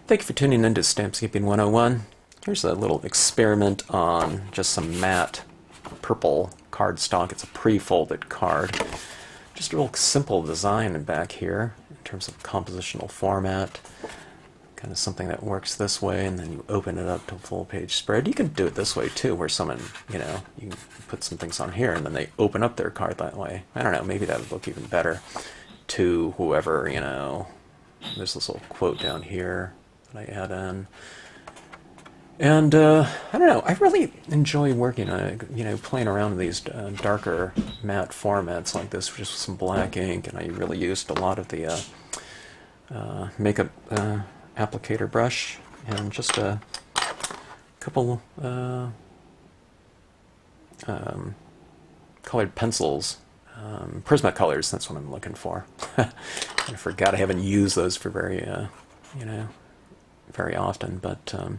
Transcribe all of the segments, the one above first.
Thank you for tuning in to Stampscaping 101. Here's a little experiment on just some matte purple cardstock. It's a pre-folded card. Just a real simple design back here in terms of compositional format. Kind of something that works this way, and then you open it up to a full page spread. You can do it this way too, where someone, you put some things on here and then they open up their card that way. I don't know, maybe that would look even better to whoever, There's this little quote down here that I add in. And, I don't know, I really enjoy working on, playing around with these darker matte formats like this, just with some black ink, and I really used a lot of the makeup applicator brush and just a couple colored pencils. Prismacolors, that's what I'm looking for. I forgot I haven't used those for very often, but a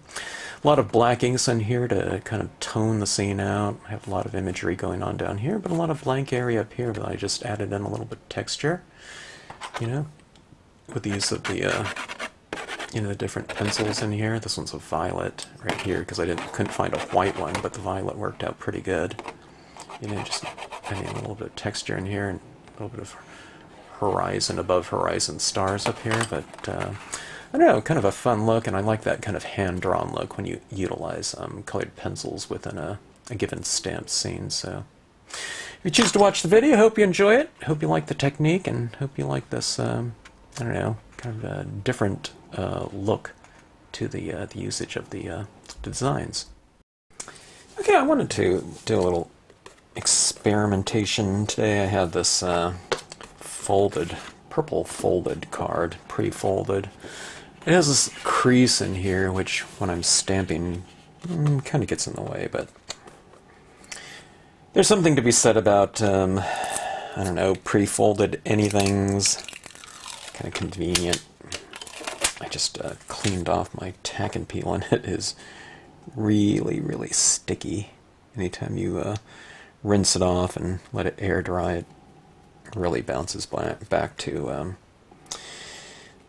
lot of black inks in here to kind of tone the scene out. I have a lot of imagery going on down here, but a lot of blank area up here, but I just added in a little bit of texture, with the use of the the different pencils in here. This one's a violet right here because I couldn't find a white one, but the violet worked out pretty good. Just adding a little bit of texture in here and a little bit of horizon, above horizon stars up here, but I don't know, kind of a fun look, and I like that kind of hand-drawn look when you utilize colored pencils within a given stamped scene. So if you choose to watch the video, hope you enjoy it, hope you like the technique, and hope you like this, I don't know, kind of a different look to the usage of the designs. Okay, I wanted to do a little experimentation today. I have this purple folded card, pre-folded. It has this crease in here, which when I'm stamping kind of gets in the way, but there's something to be said about, I don't know, pre-folded anythings. Kind of convenient. I just cleaned off my tack and peel, and it is really, really sticky. Anytime you rinse it off and let it air dry, it really bounces back to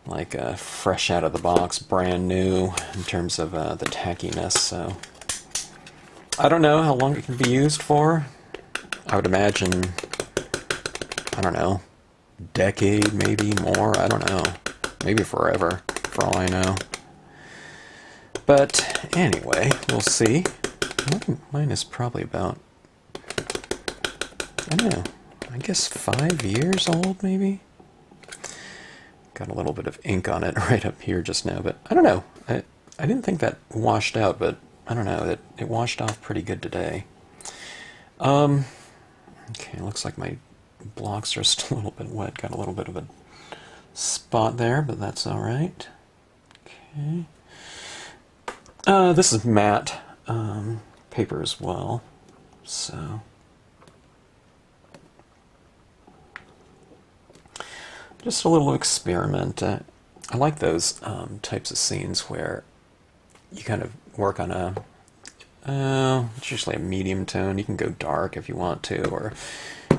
like fresh out of the box, brand new in terms of the tackiness. So I don't know how long it can be used for. I would imagine, I don't know, decade, maybe more, I don't know. Maybe forever, for all I know. But anyway, we'll see. Mine is probably about, I don't know, I guess 5 years old, maybe? Got a little bit of ink on it right up here just now, but I don't know. I didn't think that washed out, but I don't know, it washed off pretty good today. Okay, looks like my blocks are still a little bit wet. Got a little bit of a spot there, but that's alright. Okay. This is matte paper as well, so just a little experiment. I like those types of scenes where you kind of work on it's usually a medium tone. You can go dark if you want to, or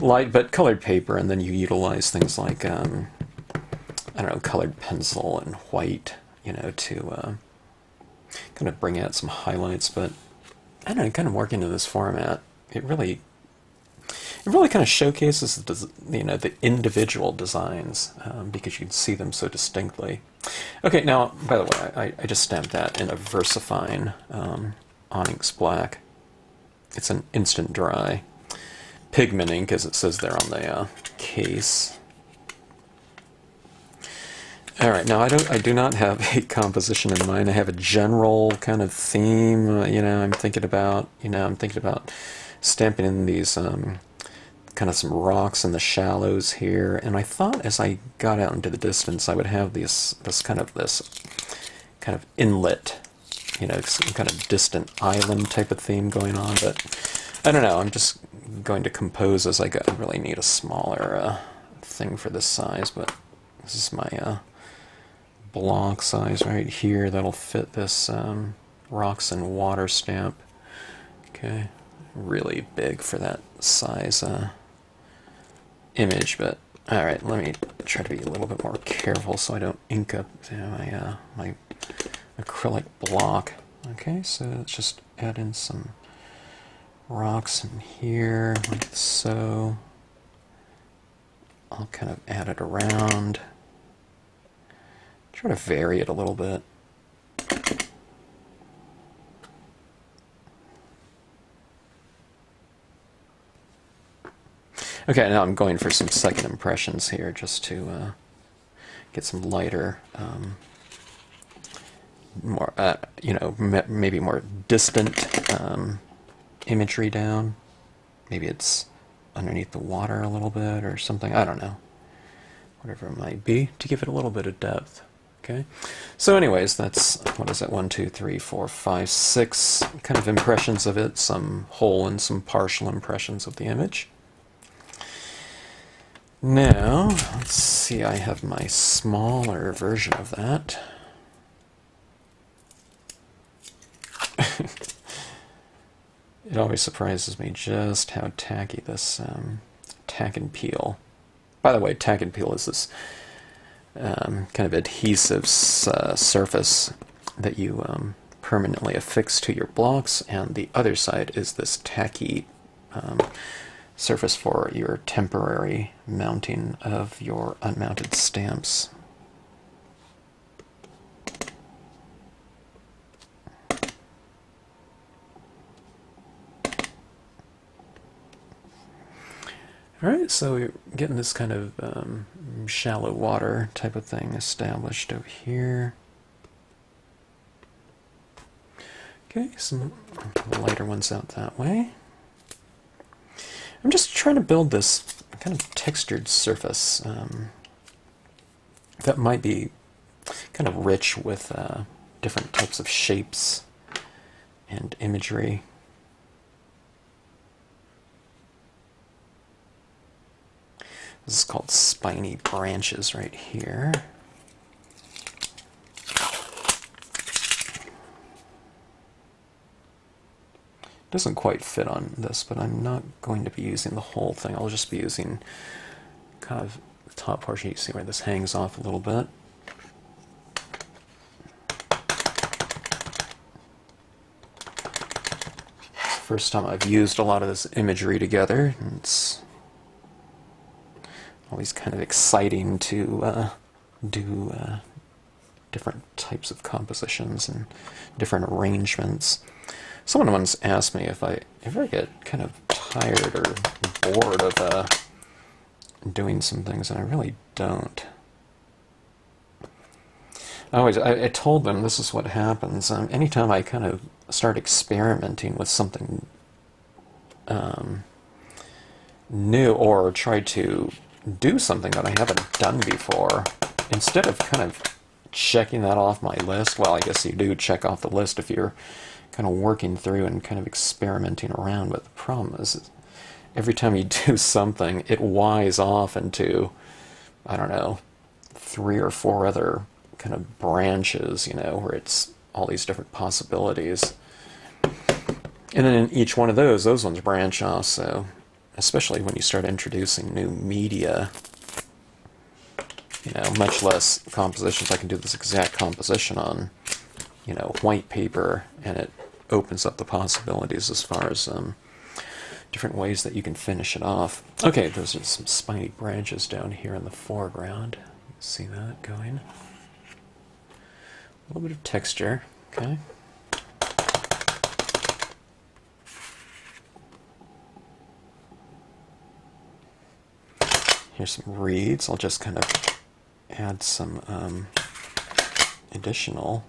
light but colored paper, and then you utilize things like I don't know, colored pencil and white, to kind of bring out some highlights. But I don't know, kind of working in this format, it really kind of showcases the individual designs because you can see them so distinctly. Okay, now by the way, I just stamped that in a Versafine Onyx Black. It's an instant dry pigment ink, as it says there on the case. All right, now I do not have a composition in mind. I have a general kind of theme. I'm thinking about stamping in these kind of some rocks in the shallows here, and I thought as I got out into the distance I would have this kind of inlet, some kind of distant island type of theme going on, but I don't know, I'm just going to compose as I go. I really need a smaller thing for this size, but this is my block size right here that'll fit this rocks and water stamp. Okay, really big for that size image, but Alright, let me try to be a little bit more careful so I don't ink up my acrylic block. Okay, so let's just add in some rocks in here, like so. I'll kind of add it around. Try to vary it a little bit. Okay, now I'm going for some second impressions here, just to get some lighter, more, you know, maybe more distant imagery down. Maybe it's underneath the water a little bit or something. I don't know. Whatever it might be, to give it a little bit of depth. Okay. So, anyways, that's, what is it? 1, 2, 3, 4, 5, 6 kind of impressions of it. Some whole and some partial impressions of the image. Now, let's see, I have my smaller version of that. It always surprises me just how tacky this tack and peel. By the way, tack and peel is this kind of adhesive surface that you permanently affix to your blocks, and the other side is this tacky surface for your temporary mounting of your unmounted stamps. Alright, so we're getting this kind of shallow water type of thing established over here. Okay, some lighter ones out that way. I'm just trying to build this kind of textured surface that might be kind of rich with different types of shapes and imagery. This is called Spiny Branches right here. Doesn't quite fit on this, but I'm not going to be using the whole thing. I'll just be using kind of the top portion. You can see where this hangs off a little bit. First time I've used a lot of this imagery together. It's always kind of exciting to do different types of compositions and different arrangements. Someone once asked me if I ever get kind of tired or bored of doing some things, and I really don't. I told them this is what happens. Anytime I kind of start experimenting with something new, or try to do something that I haven't done before, instead of kind of checking that off my list, well, I guess you do check off the list if you're kind of working through and kind of experimenting around, but the problem is every time you do something, it wise off into, I don't know, 3 or 4 other kind of branches, you know, where it's all these different possibilities. And then in each one of those ones branch off, so especially when you start introducing new media, you know, much less compositions. I can do this exact composition on, you know, white paper, and it opens up the possibilities as far as different ways that you can finish it off. Okay, those are some spiny branches down here in the foreground. See that going? A little bit of texture, okay. Here's some reeds. I'll just kind of add some additional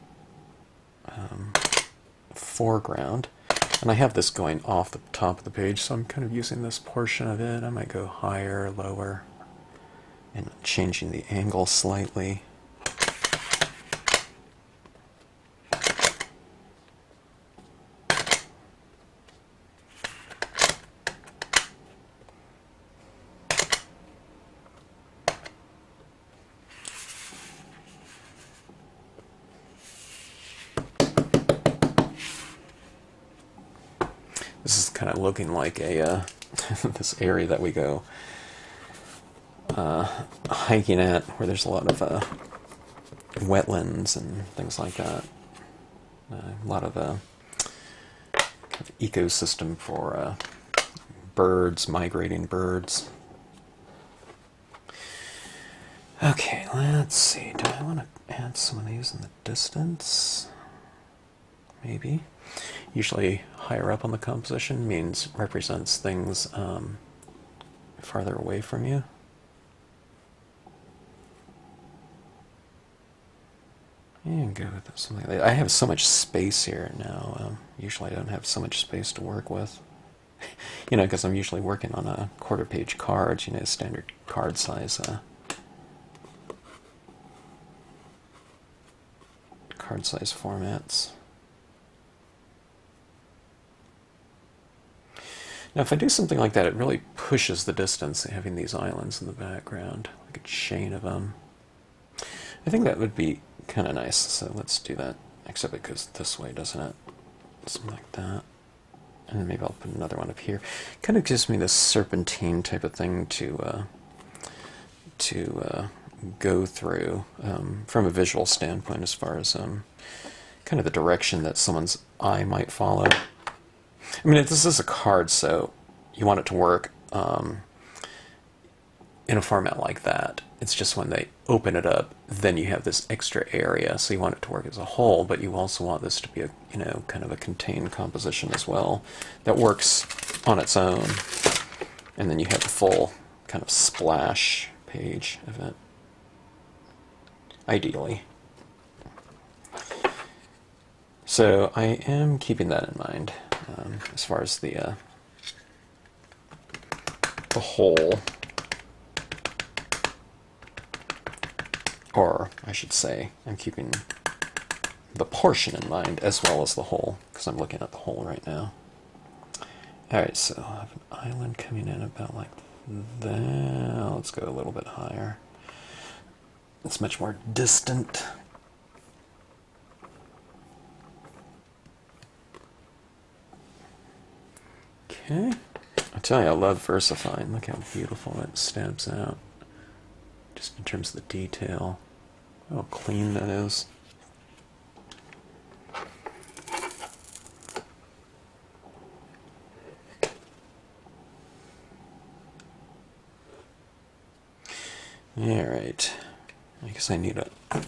foreground. And I have this going off the top of the page, so I'm kind of using this portion of it. I might go higher, lower, and changing the angle slightly. This is kind of looking like a this area that we go hiking at, where there's a lot of wetlands and things like that. A lot of kind of ecosystem for birds, migrating birds. Okay, let's see. Do I want to add some of these in the distance? Maybe. Usually higher up on the composition represents things farther away from you. And go with something like that. I have so much space here now. Usually I don't have so much space to work with. You know, because I'm usually working on a quarter-page cards, you know, standard card size formats. Now, if I do something like that, it really pushes the distance, having these islands in the background, like a chain of them. I think that would be kind of nice, so let's do that, except it goes this way, doesn't it? Something like that. And then maybe I'll put another one up here. Kind of gives me this serpentine type of thing to go through from a visual standpoint, as far as kind of the direction that someone's eye might follow. I mean, this is a card, so you want it to work in a format like that. It's just when they open it up, then you have this extra area, so you want it to work as a whole, but you also want this to be a, you know, kind of a contained composition as well that works on its own, and then you have the full kind of splash page of it, ideally. So I am keeping that in mind as far as the whole, or I should say, I'm keeping the portion in mind as well as the whole, because I'm looking at the whole right now. Alright, so I have an island coming in about like that. Let's go a little bit higher. It's much more distant. Okay. I tell you, I love Versafine. Look how beautiful it stamps out. Just in terms of the detail. How clean that is. Alright. I guess I need I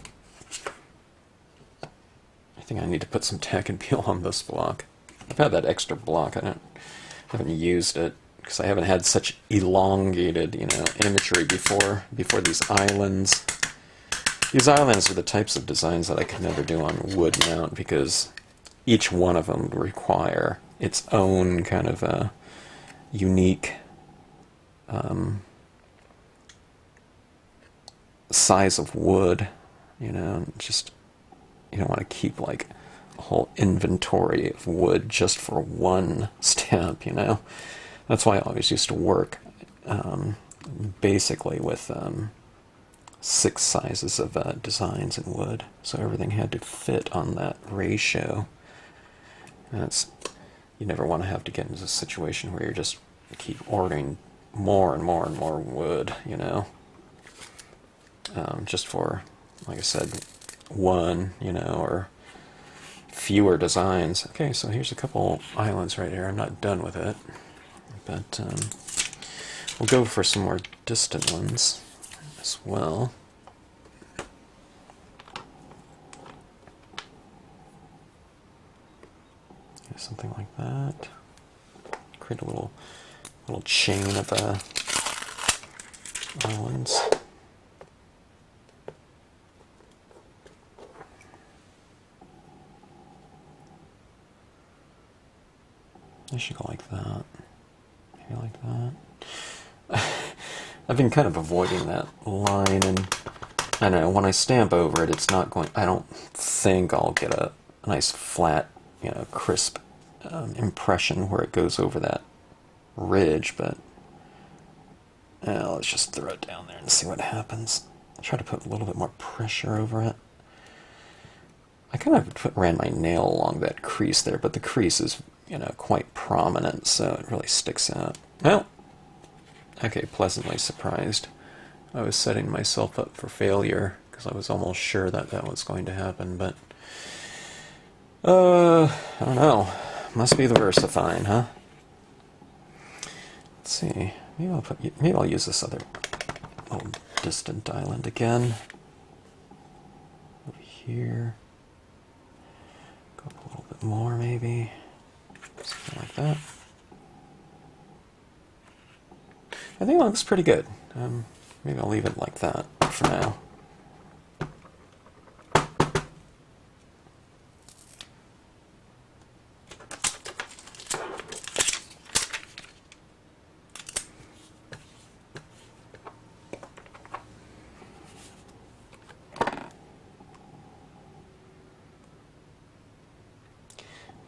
think I need to put some tack and peel on this block. I've had that extra block. I haven't used it because I haven't had such elongated, you know, imagery before these islands. These islands are the types of designs that I could never do on wood mount, because each one of them would require its own kind of a unique size of wood, you know. Just, you don't want to keep like a whole inventory of wood just for one stamp, you know. That's why I always used to work basically with 6 sizes of designs in wood, so everything had to fit on that ratio. And you never want to have to get into a situation where you're just keep ordering more and more and more wood, you know, just for, like I said, one, you know, or fewer designs. Okay, so here's a couple islands right here. I'm not done with it, but we'll go for some more distant ones as well. Something like that. Create a little chain of islands. I should go like that. Maybe like that. I've been kind of avoiding that line, and I know when I stamp over it, it's not going. I don't think I'll get a nice flat, you know, crisp impression where it goes over that ridge, but let's just throw it down there and see what happens. I'll try to put a little bit more pressure over it. I kind of ran my nail along that crease there, but the crease is, you know, quite prominent, so it really sticks out. Well, okay, pleasantly surprised. I was setting myself up for failure because I was almost sure that that was going to happen, but I don't know. Must be the Versafine, huh? Let's see. Maybe I'll use this other little distant island again. Over here. Go up a little bit more, maybe. Something like that. I think it looks pretty good. Maybe I'll leave it like that for now.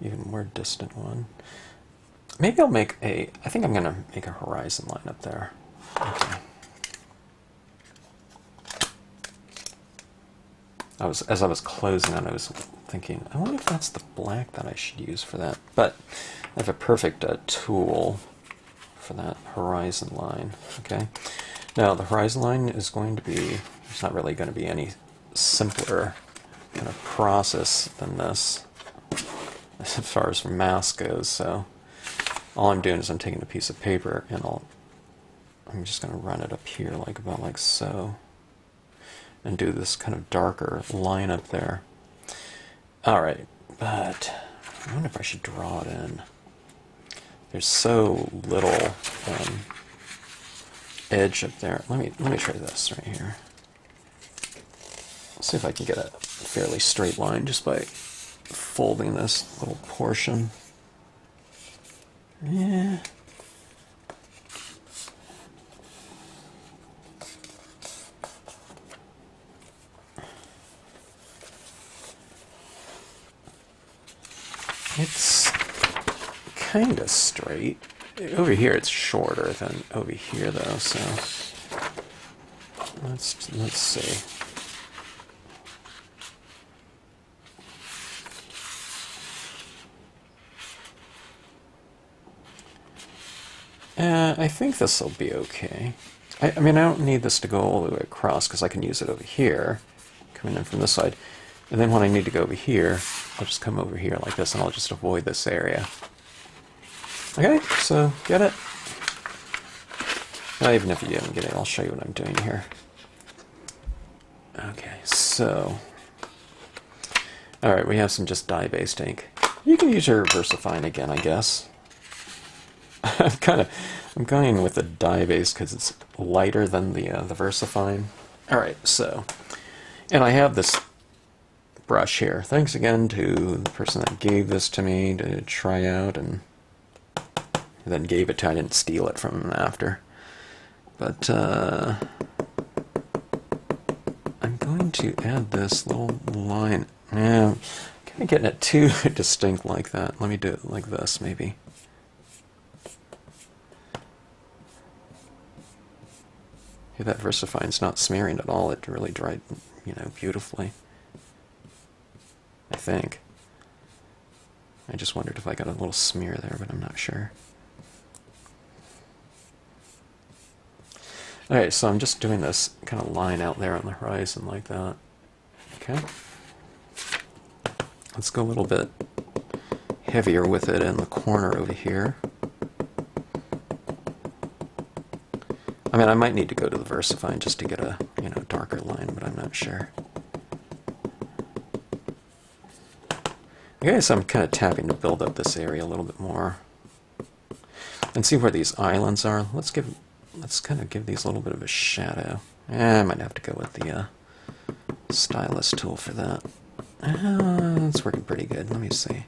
Even more distant one. Maybe I'll make I think I'm going to make a horizon line up there. Okay. As I was closing on, I was thinking, I wonder if that's the black that I should use for that. But I have a perfect tool for that horizon line. Okay. Now the horizon line is going to be, it's not really going to be any simpler kind of process than this as far as mask goes. So all I'm doing is I'm taking a piece of paper and I'm just going to run it up here about like so, and do this kind of darker line up there. Alright, but I wonder if I should draw it in. There's so little edge up there. Let me try this right here. See if I can get a fairly straight line just by folding this little portion. Yeah. It's kind of straight. Over here it's shorter than over here though, so let's see. I think this will be okay. I mean, I don't need this to go all the way across because I can use it over here, coming in from this side. And then when I need to go over here, I'll just come over here like this and I'll just avoid this area. Okay, so get it? Well, even if you didn't get it, I'll show you what I'm doing here. Okay, so... Alright, we have some just dye-based ink. You can use your Versafine again, I guess. I'm going with the dye base because it's lighter than the Versafine. All right, so, and I have this brush here. Thanks again to the person that gave this to me to try out, and then gave it to. I didn't steal it from him after, but I'm going to add this little line. Yeah, I'm kind of getting it too distinct like that. Let me do it like this, maybe. Yeah, that Versafine's not smearing at all. It really dried, beautifully. I think. I just wondered if I got a little smear there, but I'm not sure. Alright, so I'm just doing this kind of line out there on the horizon like that. Okay. Let's go a little bit heavier with it in the corner over here. I mean, I might need to go to the Versafine just to get a, darker line, but I'm not sure. Okay, so I'm kind of tapping to build up this area a little bit more. And see where these islands are. Let's kind of give these a little bit of a shadow. I might have to go with the stylus tool for that. It's working pretty good. Let me see.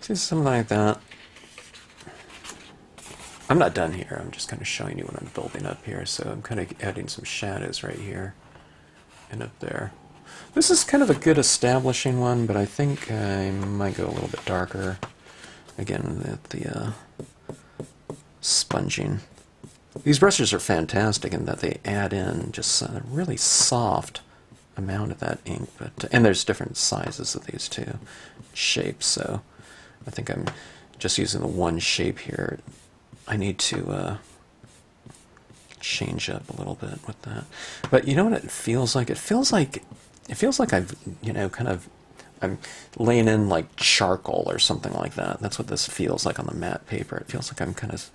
See, something like that. I'm not done here. I'm just kind of showing you what I'm building up here. So I'm kind of adding some shadows right here and up there. This is kind of a good establishing one, but I think I might go a little bit darker. Again, with the sponging. These brushes are fantastic in that they add in just a really soft amount of that ink. And there's different sizes of these too, shapes. So I think I'm just using the one shape here I need to change up a little bit with that. But you know what it feels like? It feels like I've, you know, I'm laying in like charcoal or something like that. That's what this feels like on the matte paper. It feels like I'm kind of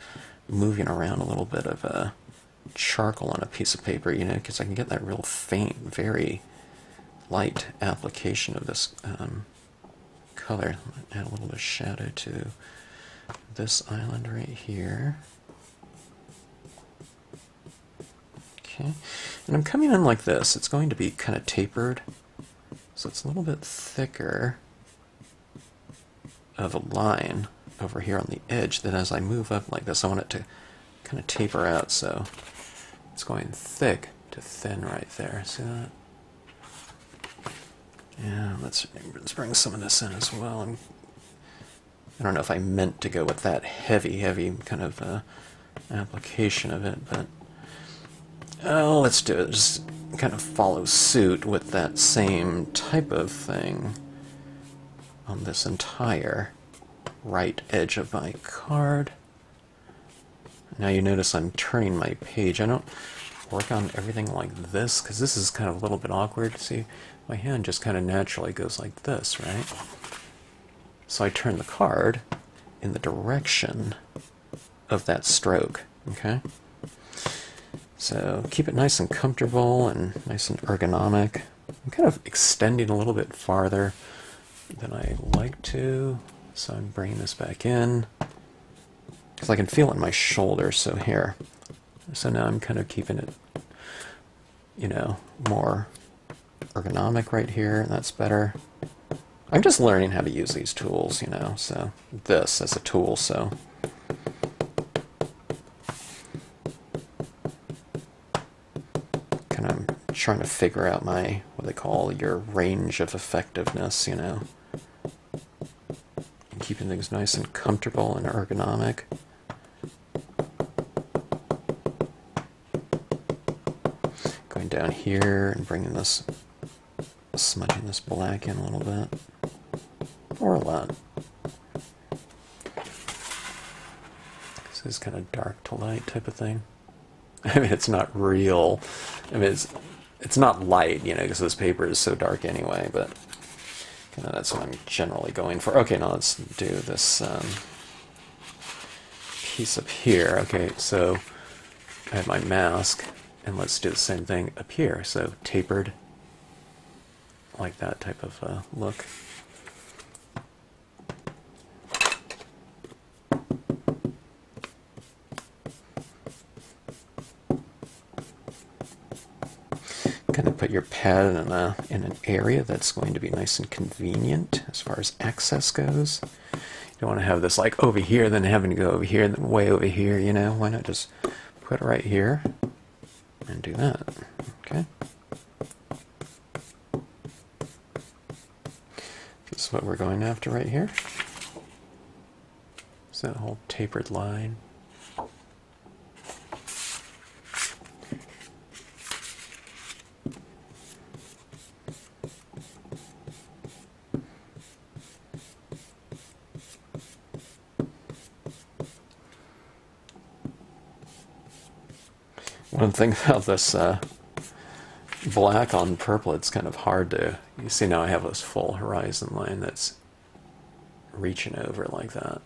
moving around a little bit of charcoal on a piece of paper, you know, because I can get that real faint, very light application of this color. Add a little bit of shadow to this island right here. Okay, and I'm coming in like this. It's going to be kind of tapered, so it's a little bit thicker of a line over here on the edge. Then as I move up like this, I want it to kind of taper out, so it's going thick to thin right there. See that? Yeah, let's bring some of this in as well. I don't know if I meant to go with that heavy kind of application of it, but oh, let's do it. Just kind of follow suit with that same type of thing on this entire right edge of my card. Now you notice I'm turning my page. I don't work on everything like this because this is kind of a little bit awkward. See, my hand just kind of naturally goes like this, right? So I turn the card in the direction of that stroke, okay? So keep it nice and comfortable and nice and ergonomic. I'm kind of extending a little bit farther than I like to, so I'm bringing this back in because I can feel it in my shoulder. So here, so now I'm kind of keeping it, you know, more ergonomic right here. That's better. I'm just learning how to use these tools, you know, so this as a tool, so kind of trying to figure out my, what they call your range of effectiveness, you know, and keeping things nice and comfortable and ergonomic. Going down here and bringing this, smudging this black in a little bit. Or a lot. This is kind of dark to light type of thing. I mean, it's not real. I mean, it's not light, you know, because this paper is so dark anyway, but kind of that's what I'm generally going for. Okay, now let's do this piece up here. Okay, so I have my mask, and let's do the same thing up here. So tapered, like that type of look. Kind of put your pad in an area that's going to be nice and convenient as far as access goes. You don't want to have this like over here, then having to go over here, and then way over here, you know. Why not just put it right here and do that? Okay. This is what we're going after right here. So that whole tapered line. One thing about this black on purple, it's kind of hard to, you see now I have this full horizon line that's reaching over like that.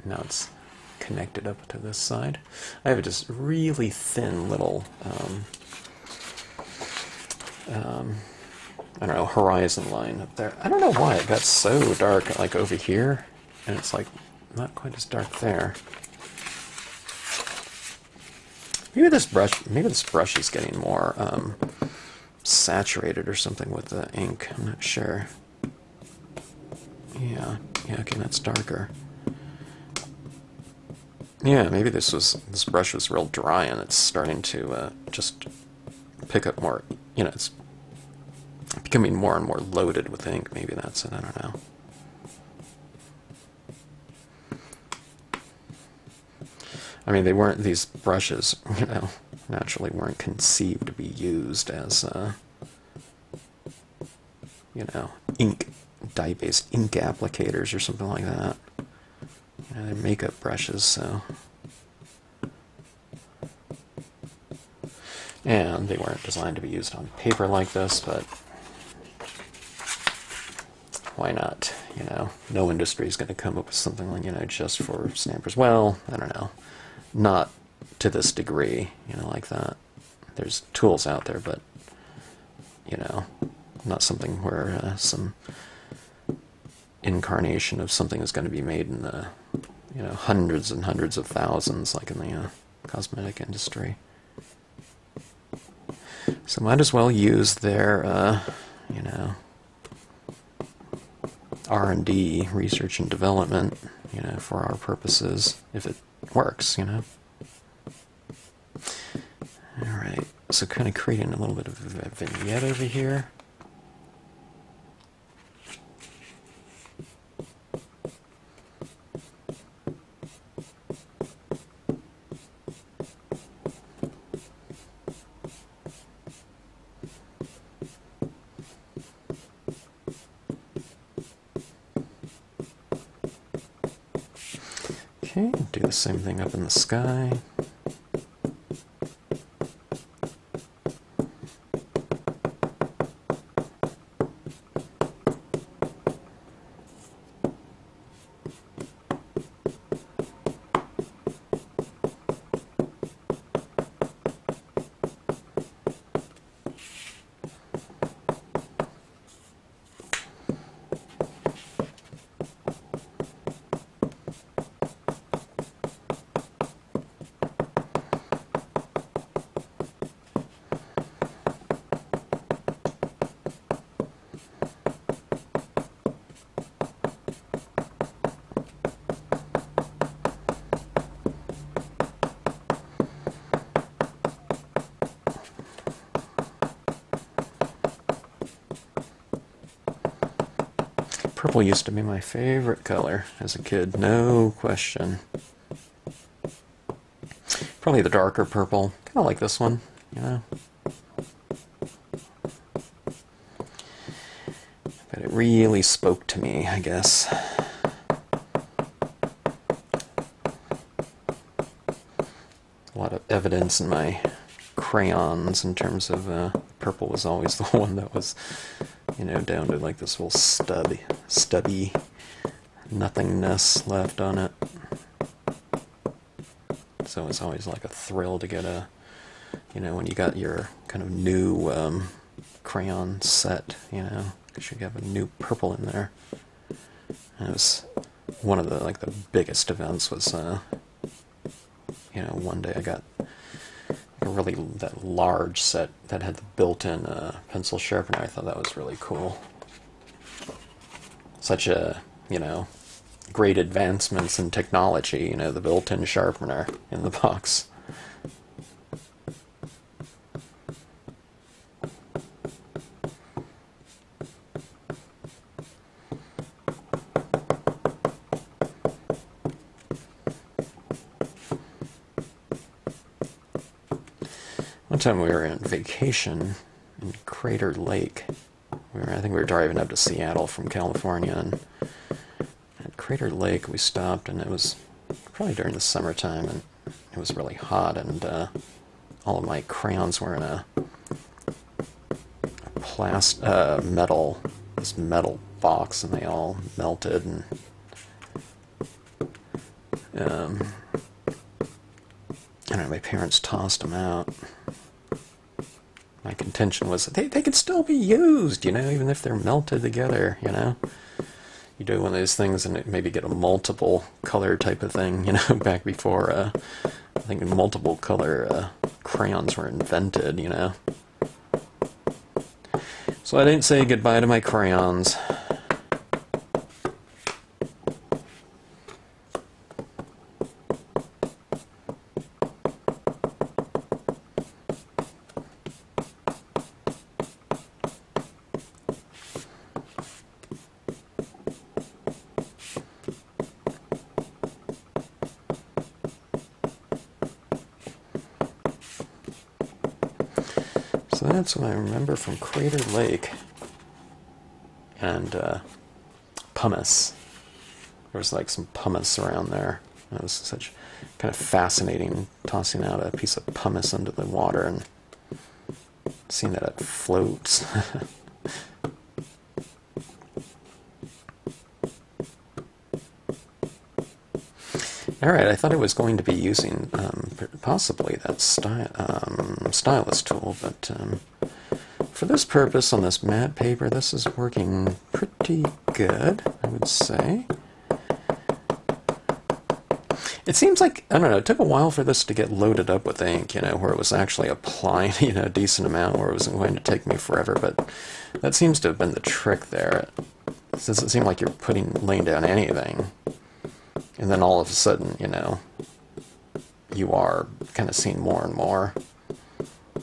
Now it's connected up to this side. I have just really thin little, I don't know, horizon line up there. I don't know why it got so dark like over here, and it's like not quite as dark there. Maybe this brush is getting more saturated or something with the ink. I'm not sure. Yeah, okay, that's darker. Yeah, maybe this brush was real dry and it's starting to just pick up more. You know, it's becoming more and more loaded with ink. Maybe that's it. I don't know. I mean, these brushes, you know, naturally weren't conceived to be used as, you know, dye-based ink applicators or something like that. You know, they're makeup brushes, so And they weren't designed to be used on paper like this, but why not? You know, no industry is going to come up with something like, you know, just for stampers. Well, I don't know. Not to this degree, you know, like that. There's tools out there, but, you know, not something where some incarnation of something is going to be made in the, you know, hundreds and hundreds of thousands, like in the cosmetic industry. So might as well use their, you know, R&D, research and development, you know, for our purposes, if it works, you know. Alright, so kind of creating a little bit of a vignette over here. Okay, do the same thing up in the sky. Purple used to be my favorite color as a kid, no question. Probably the darker purple, kind of like this one, you know. But it really spoke to me, I guess. A lot of evidence in my crayons in terms of purple was always the one that was, you know, down to like this little stubby nothingness left on it. So it's always like a thrill to get a, you know, when you got your kind of new crayon set, you know, because you have a new purple in there. And it was one of the, like, the biggest events was, you know, one day I got a really, that large set that had the built-in pencil sharpener. I thought that was really cool. Such a, you know, great advancements in technology, you know, the built-in sharpener in the box. One time we were on vacation in Crater Lake. I think we were driving up to Seattle from California, and at Crater Lake we stopped, and it was probably during the summertime, and it was really hot, and all of my crayons were in a this metal box, and they all melted, and I don't know, my parents tossed them out. My contention was that they could still be used, you know, even if they're melted together, you know. You do one of those things and it maybe get a multiple color type of thing, you know, back before, I think multiple color crayons were invented, you know. So I didn't say goodbye to my crayons. So that's what I remember from Crater Lake. And pumice. There was like some pumice around there. And it was such kind of fascinating, tossing out a piece of pumice into the water and seen that at floats. Alright, I thought I was going to be using possibly that stylus tool, but for this purpose on this matte paper, this is working pretty good, I would say. It seems like, I don't know, it took a while for this to get loaded up with ink, where it was actually applying, a decent amount, where it wasn't going to take me forever, but that seems to have been the trick there. It doesn't seem like you're laying down anything, and then all of a sudden, you are kind of seeing more and more.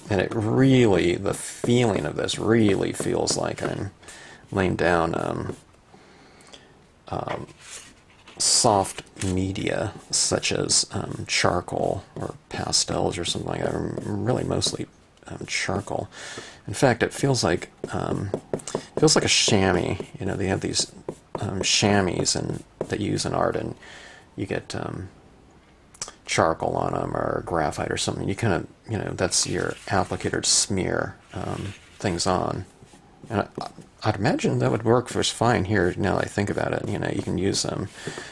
And it really, the feeling of this really feels like I'm laying down soft media, such as charcoal or pastels or something like that. Really mostly charcoal. In fact, it feels like a chamois. They have these chamois that you use in art, and you get charcoal on them or graphite or something. You kind of, that's your applicator to smear things on. And I'd imagine that would work just fine here now that I think about it. You can use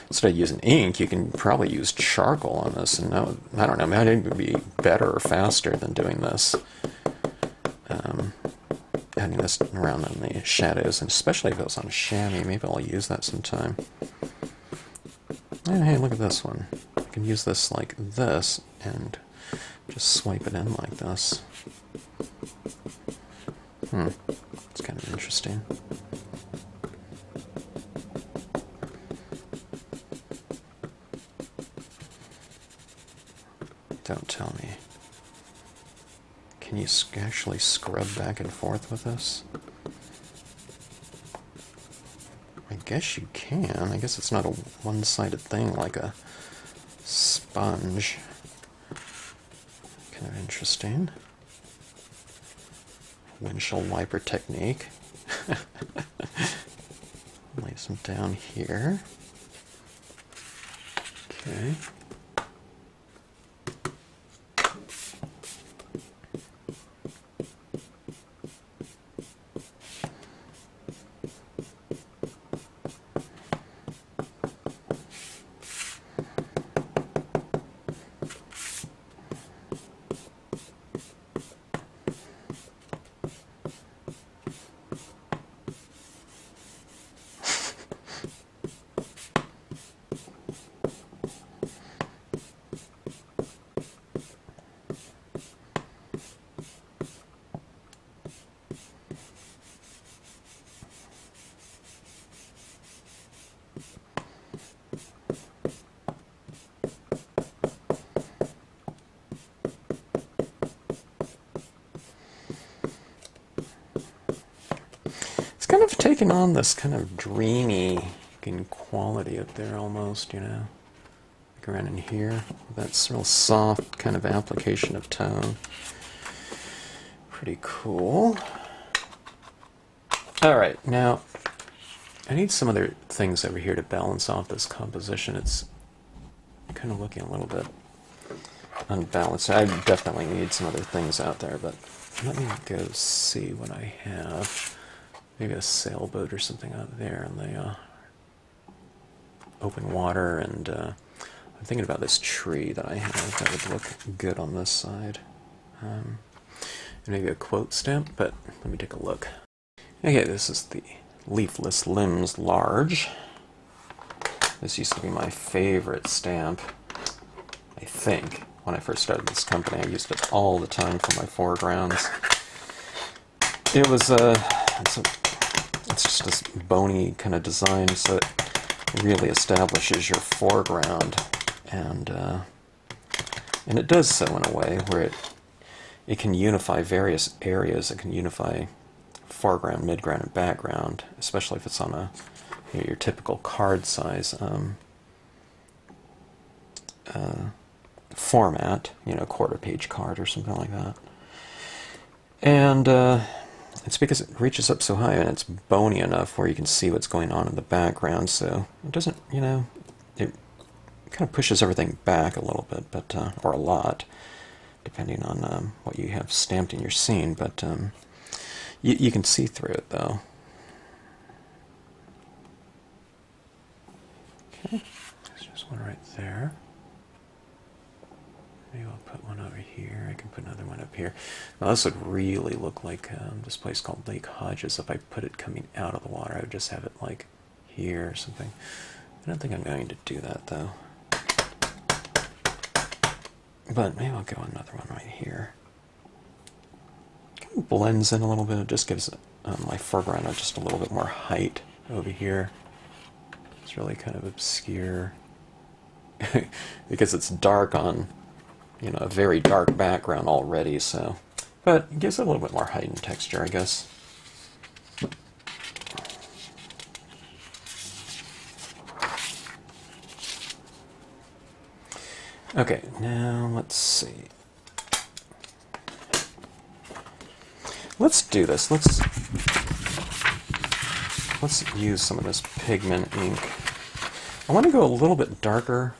instead of using ink, you can probably use charcoal on this. And I don't know, maybe it would be better or faster than doing this. Adding this around on the shadows, and especially if it was on a chamois, maybe I'll use that sometime. And hey, look at this one. I can use this like this and just swipe it in like this. It's kind of interesting. Don't tell me. Can you actually scrub back and forth with this? I guess you can. I guess it's not a one-sided thing like a sponge. Kind of interesting. Windshield wiper technique. Lay some down here. Okay. Kind of taken on this kind of dreamy quality up there almost, like around in here. That's real soft kind of application of tone. Pretty cool. Alright, now I need some other things over here to balance off this composition. It's kind of looking a little bit unbalanced. I definitely need some other things out there, but let me go see what I have. Maybe a sailboat or something out there in the open water, and I'm thinking about this tree that I have that would look good on this side. And maybe a quote stamp, but let me take a look. Okay, this is the Leafless Limbs Large. This used to be my favorite stamp, I think. When I first started this company, I used it all the time for my foregrounds. It was it's just this bony kind of design, so it really establishes your foreground, and it does so in a way where it can unify various areas. It can unify foreground, midground, and background, especially if it's on a your typical card size format, quarter-page card or something like that. And it's because it reaches up so high and it's bony enough where you can see what's going on in the background, so it doesn't, it kind of pushes everything back a little bit, but or a lot. depending on what you have stamped in your scene, but you can see through it though. Okay, there's just one right there. Maybe I'll put one over here. I can put another one up here. Now this would really look like this place called Lake Hodges. If I put it coming out of the water, I would just have it like here or something. I don't think I'm going to do that though. But maybe I'll go another one right here. Kind of blends in a little bit. It just gives my foreground just a little bit more height over here. It's really kind of obscure because it's dark on, you know, a very dark background already. So, but it gives it a little bit more height and texture, I guess. Okay, now let's see. Let's do this. Let's use some of this pigment ink. I want to go a little bit darker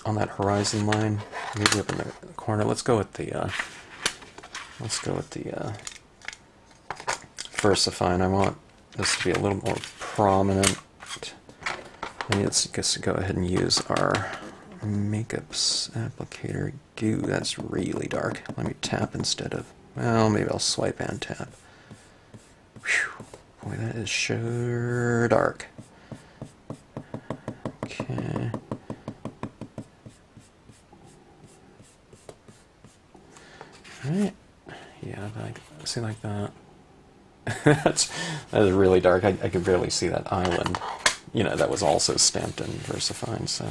on that horizon line, maybe up in the corner. Let's go with the Versafine. I want this to be a little more prominent. And let's just go ahead and use our makeups applicator goo. That's really dark. Let me tap instead of, well, maybe I'll swipe and tap. Whew. Boy, that is sure dark. Okay. Alright. Yeah, see like that. that is really dark. I can barely see that island. You know, that was also stamped in Versafine, so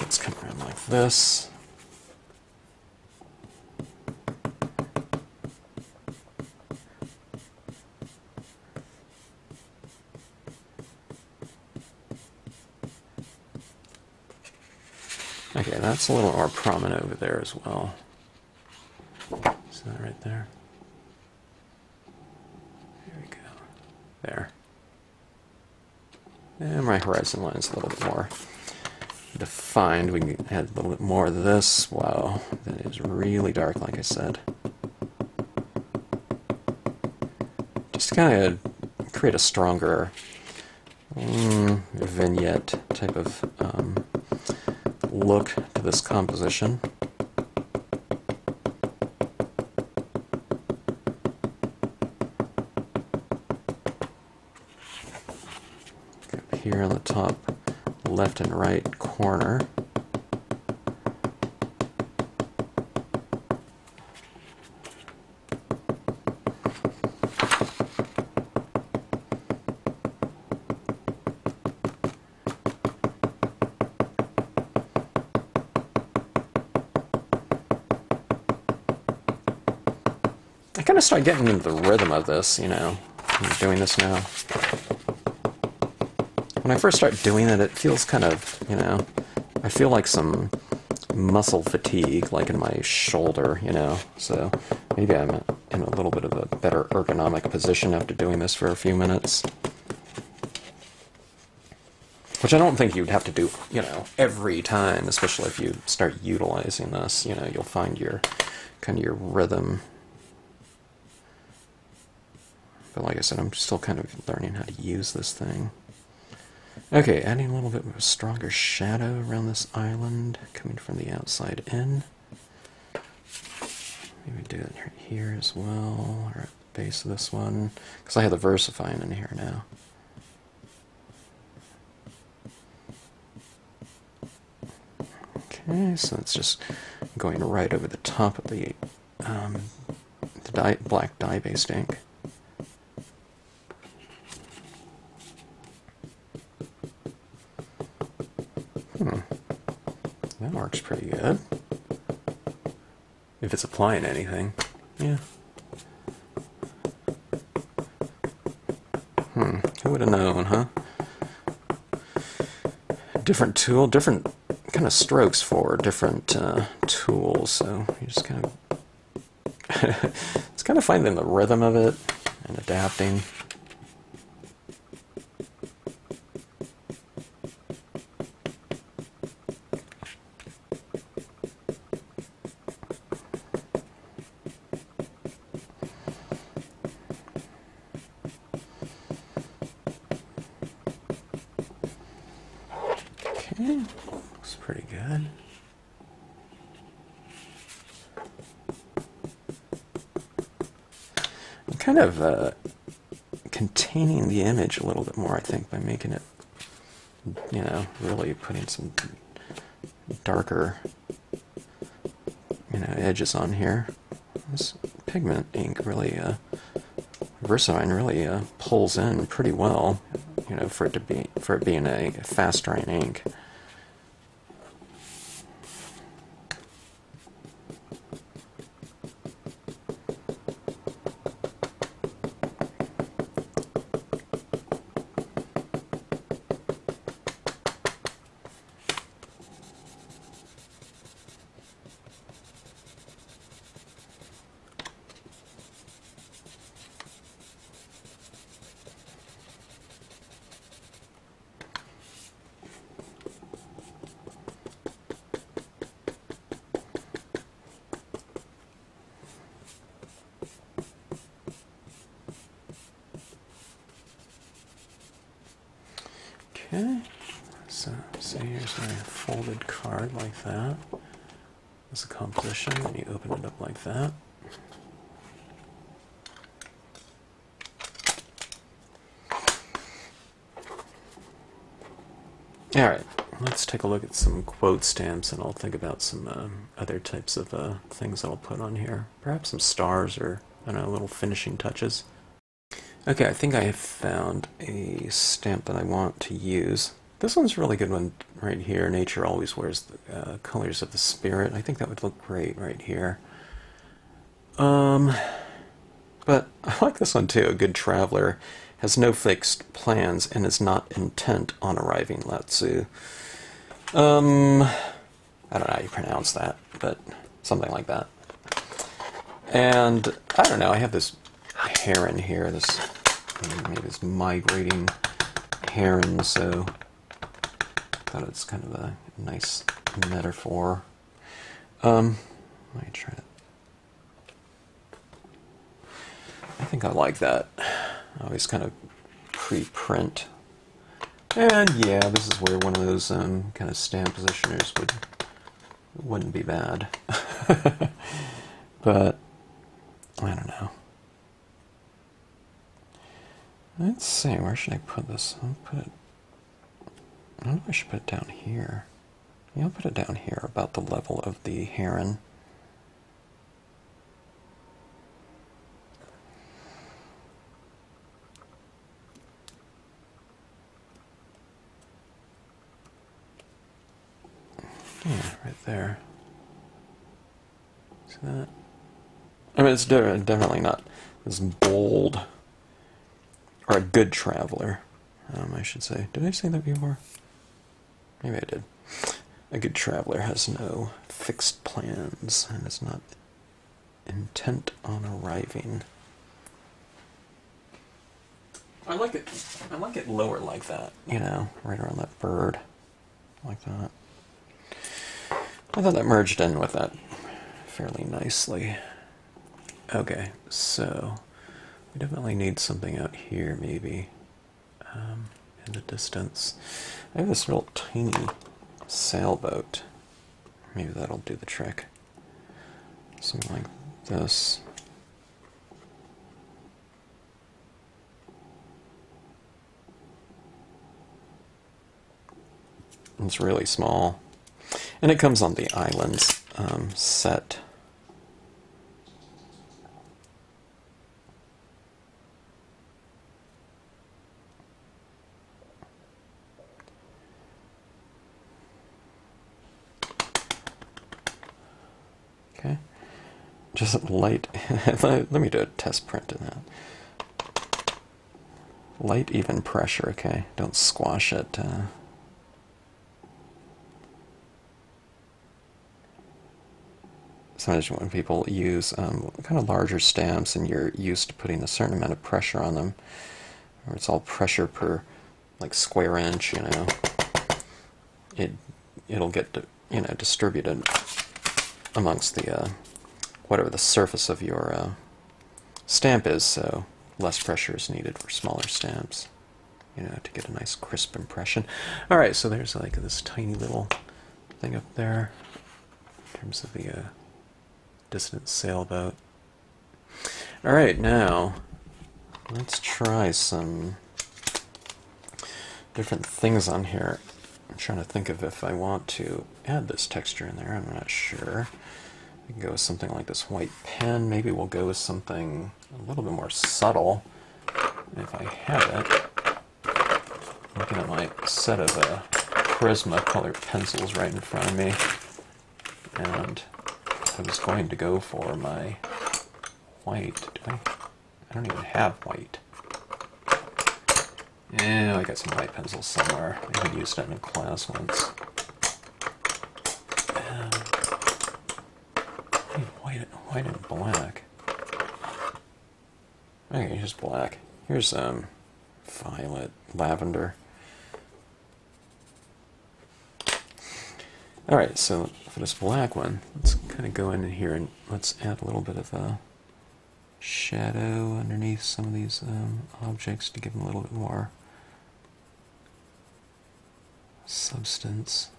let's come around like this. Okay, that's a little more prominent over there as well. See that right there? There we go. There. And my horizon line's a little bit more defined. We can add a little bit more of this. Wow, that is really dark, like I said. Just to kind of create a stronger vignette type of look to this composition. Up here on the top left and right corner. I kind of start getting into the rhythm of this, you know, doing this now. When I first start doing it, it feels kind of, you know, I feel like some muscle fatigue, like in my shoulder, you know, so maybe I'm in a little bit of a better ergonomic position after doing this for a few minutes. Which I don't think you'd have to do, you know, every time, especially if you start utilizing this, you know, you'll find your, kind of your rhythm. But like I said, I'm still kind of learning how to use this thing. Okay, adding a little bit of a stronger shadow around this island, coming from the outside in. Maybe do it right here as well, or at the base of this one, because I have the Versafine in here now. Okay, so it's just going right over the top of the black dye-based ink. That works pretty good. If it's applying anything. Yeah. Who would have known, huh? Different tool, different kind of strokes for different tools, so you just kind of it's kind of finding the rhythm of it and adapting. Okay, looks pretty good. I'm kind of containing the image a little bit more, I think, by making it, you know, really putting some darker, you know, edges on here. This pigment ink really, Versafine really pulls in pretty well, you know, for it being a fast drying ink. Okay, so here's my folded card like that. There's a composition, and you open it up like that. Alright, let's take a look at some quote stamps, and I'll think about some other types of things that I'll put on here. Perhaps some stars or, I don't know, little finishing touches. Okay, I think I have found a stamp that I want to use. This one's a really good one right here. Nature always wears the colors of the spirit. I think that would look great right here. But I like this one too. A good traveler has no fixed plans and is not intent on arriving. Latsu. I don't know how you pronounce that, but something like that. And I don't know, I have this heron here, maybe this migrating heron, so I thought it's kind of a nice metaphor. Let me try it. I think I like that. I always kind of pre-print. And yeah, this is where one of those kind of stamp positioners wouldn't be bad. But I don't know. Let's see, where should I put this? I'll put it, I don't know if I should put it down here. Yeah, I'll put it down here, about the level of the heron. Yeah, right there. See that? I mean, it's definitely not as bold. Or a good traveler, I should say. Did I say that before? Maybe I did. A good traveler has no fixed plans and is not intent on arriving. I like it lower like that, you know, right around that bird, like that. I thought that merged in with that fairly nicely. Okay, so we definitely need something out here, maybe, in the distance. I have this real tiny sailboat. Maybe that'll do the trick. Something like this. It's really small. And it comes on the Islands set. Okay. Just light. Let me do a test print of that. Light, even pressure, okay? Don't squash it. Sometimes when people use kind of larger stamps and you're used to putting a certain amount of pressure on them, or it's all pressure per like square inch, you know, it'll get distributed amongst the whatever the surface of your stamp is, so less pressure is needed for smaller stamps. you know, to get a nice crisp impression. Alright, so there's like this tiny little thing up there in terms of the distant sailboat. Alright, now let's try some different things on here. I'm trying to think of if I want to add this texture in there. I'm not sure. I can go with something like this white pen. Maybe we'll go with something a little bit more subtle if I have it. Looking at my set of Prismacolor pencils right in front of me, and I was going to go for my white. I don't even have white. Yeah, I got some white pencils somewhere. I had used them in class once. White and black. Okay, here's black. Here's violet, lavender. Alright, so for this black one, let's kind of go in here and let's add a little bit of a shadow underneath some of these objects to give them a little bit more substance.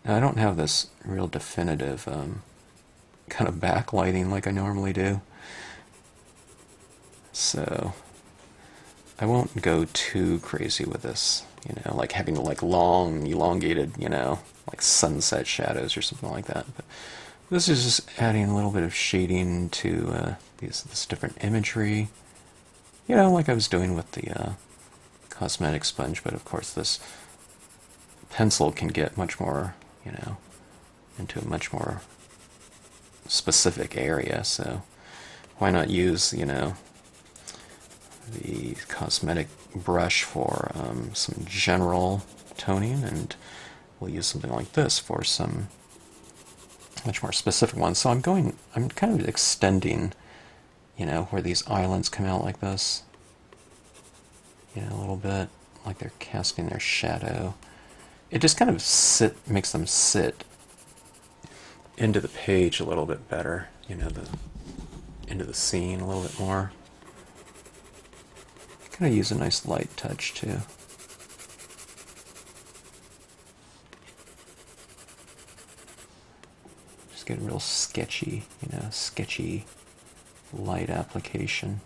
Now, I don't have this real definitive kind of backlighting like I normally do, so I won't go too crazy with this, you know, like having like long, elongated, you know, like sunset shadows or something like that. But this is just adding a little bit of shading to this different imagery, you know, like I was doing with the cosmetic sponge, but of course this pencil can get much more, you know, into a much more specific area, so why not use, you know, the cosmetic brush for some general toning, and we'll use something like this for some much more specific ones. So I'm kind of extending, you know, where these islands come out like this, you know, a little bit, like they're casting their shadow. It just kind of makes them sit into the page a little bit better, you know, into the scene a little bit more. Kind of use a nice light touch too. Just get real sketchy, you know, sketchy light application.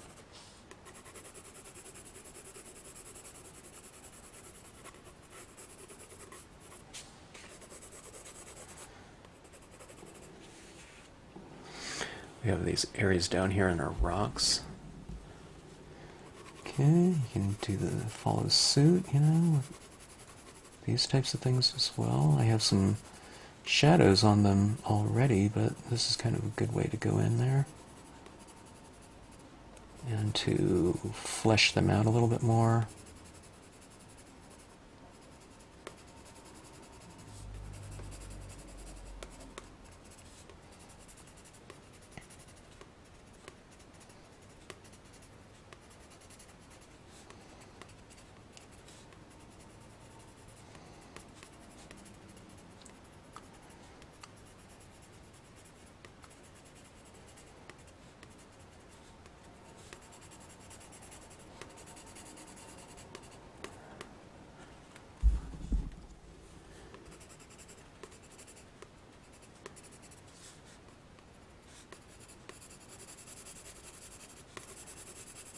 We have these areas down here in our rocks. Okay, you can do follow suit, you know, with these types of things as well. I have some shadows on them already, but this is kind of a good way to go in there and to flesh them out a little bit more.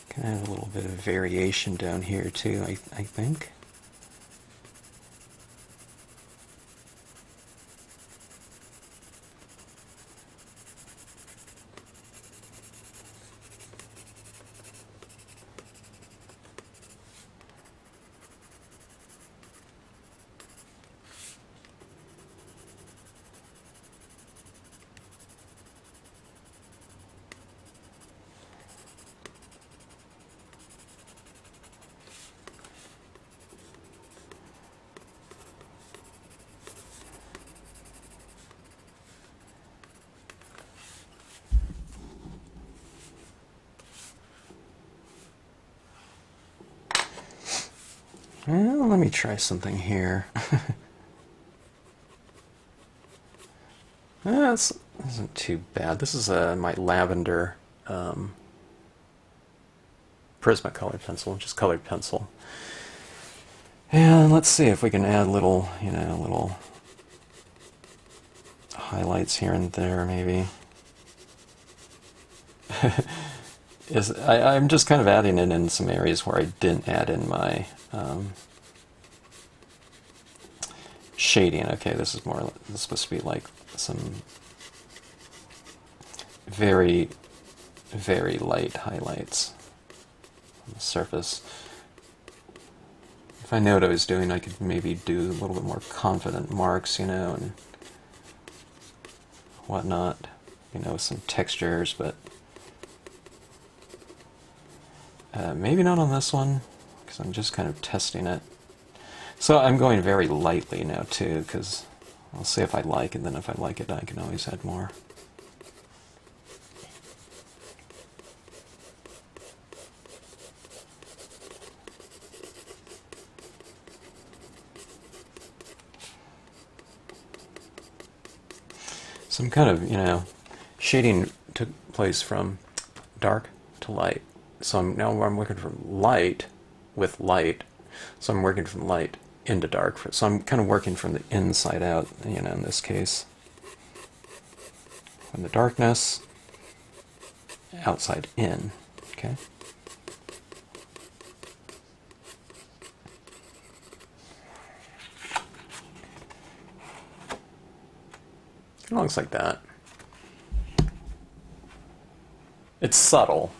Can have a little bit of variation down here too, I think. Well, let me try something here. This isn't too bad. This is my lavender Prismacolor pencil, just colored pencil. And let's see if we can add little, little highlights here and there, maybe. I'm just kind of adding it in some areas where I didn't add in my shading. Okay, this is supposed to be like some very, very light highlights on the surface. If I know what I was doing, I could maybe do a little bit more confident marks, and whatnot, some textures, but maybe not on this one, because I'm just kind of testing it. So I'm going very lightly now, too, because I'll see if I like it, then if I like it, I can always add more. Some kind of, shading took place from dark to light. So I'm working from light with light. So I'm working from light into dark. So I'm kind of working from the inside out, in this case. From the darkness, outside in, okay? It looks like that. It's subtle,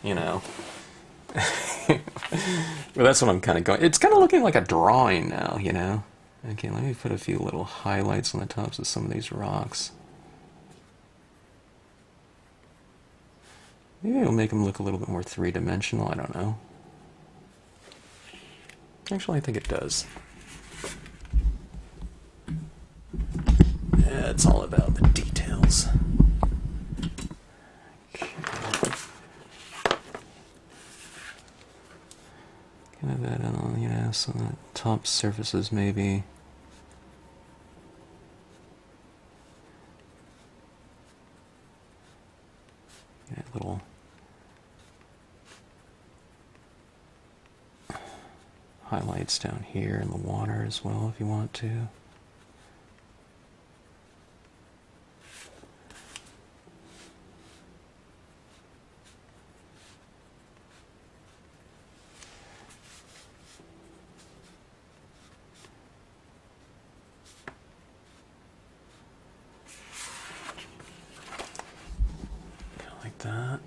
But that's what I'm kind of going. It's kind of looking like a drawing now, Okay, let me put a few little highlights on the tops of some of these rocks. Maybe it'll make them look a little bit more three-dimensional, I don't know. Actually, I think it does. Yeah, it's all about the details. Kind of add on, some of the top surfaces maybe. Little highlights down here in the water as well if you want to. Like that.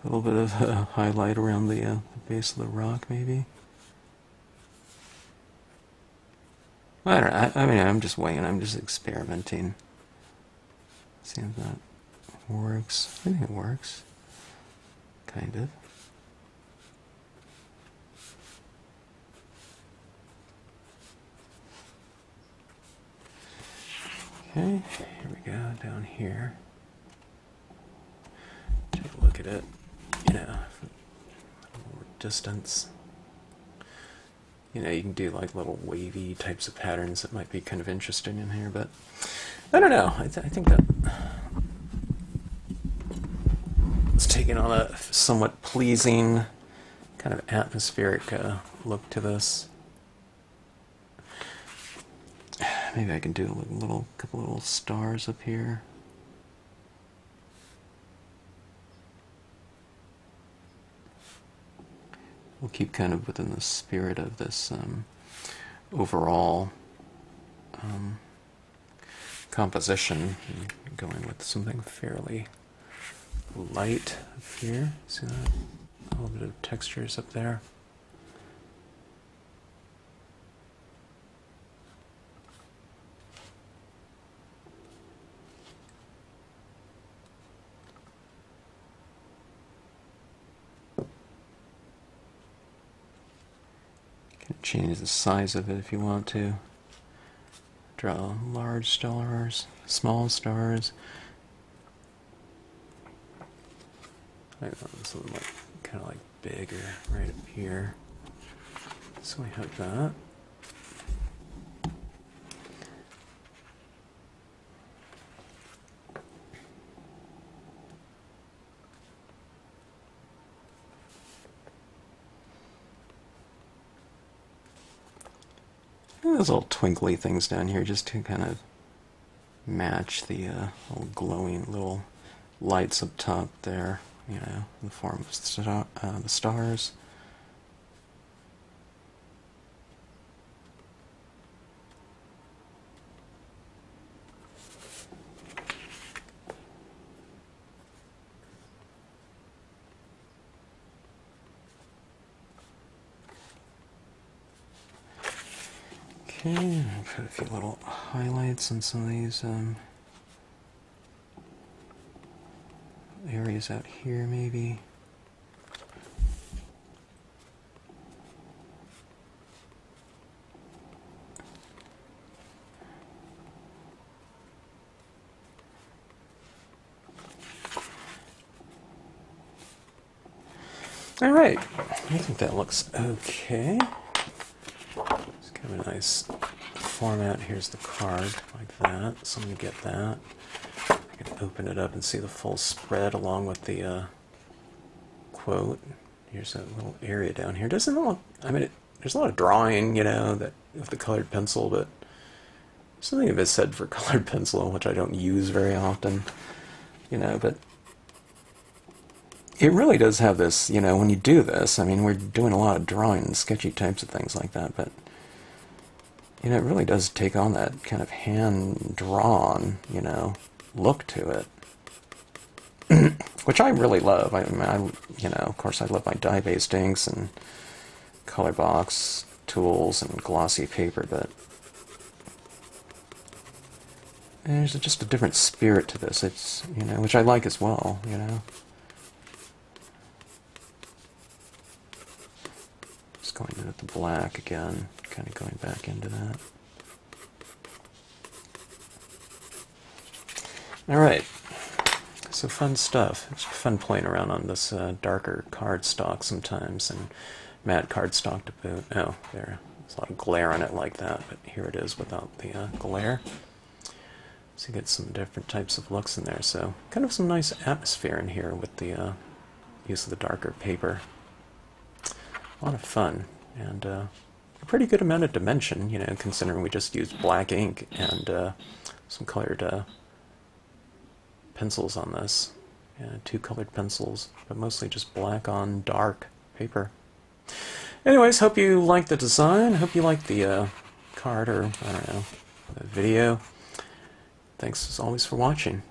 A little bit of highlight around the base of the rock, maybe. I don't know. I mean, I'm just weighing. I'm just experimenting. See if that works. I think it works. Kind of. Okay, here we go, down here. Take a look at it, more distance. You can do like little wavy types of patterns that might be kind of interesting in here, but I don't know. I think that it's taking on a somewhat pleasing kind of atmospheric look to this. Maybe I can do a couple little stars up here. We'll keep kind of within the spirit of this overall composition. Going with something fairly light up here. See that? A little bit of textures up there. change the size of it if you want to. Draw large stars, small stars. I know this one like kind of like bigger right up here. So we have that. Those little twinkly things down here just to kind of match the little glowing little lights up top there, you know, in the form of the stars. Okay, I'll put a few little highlights on some of these areas out here, maybe. All right, I think that looks okay. It's kind of a nice format. Here's the card, like that. So I'm going to get that. I can open it up and see the full spread along with the quote. Here's a little area down here. Doesn't look, I mean, there's a lot of drawing, you know, that with the colored pencil, but something of it said for colored pencil, which I don't use very often, you know, but it really does have this, you know, when you do this, I mean, we're doing a lot of drawing and sketchy types of things like that, but, you know, it really does take on that kind of hand-drawn, you know, look to it, which I really love. I mean, you know, of course, I love my dye-based inks and color box tools and glossy paper, but there's just a different spirit to this. It's, you know, which I like as well, you know. Just going in with the black again, kind of going back into that. Alright, so fun stuff. It's fun playing around on this darker cardstock sometimes, and matte cardstock to boot. Oh, there's a lot of glare on it like that, but here it is without the glare. So you get some different types of looks in there, so kind of some nice atmosphere in here with the use of the darker paper. A lot of fun, and a pretty good amount of dimension, you know, considering we just used black ink and some colored pencils on this. Two colored pencils, but mostly just black on dark paper. Anyways, hope you liked the design. Hope you liked the card, or, I don't know, the video. Thanks as always for watching.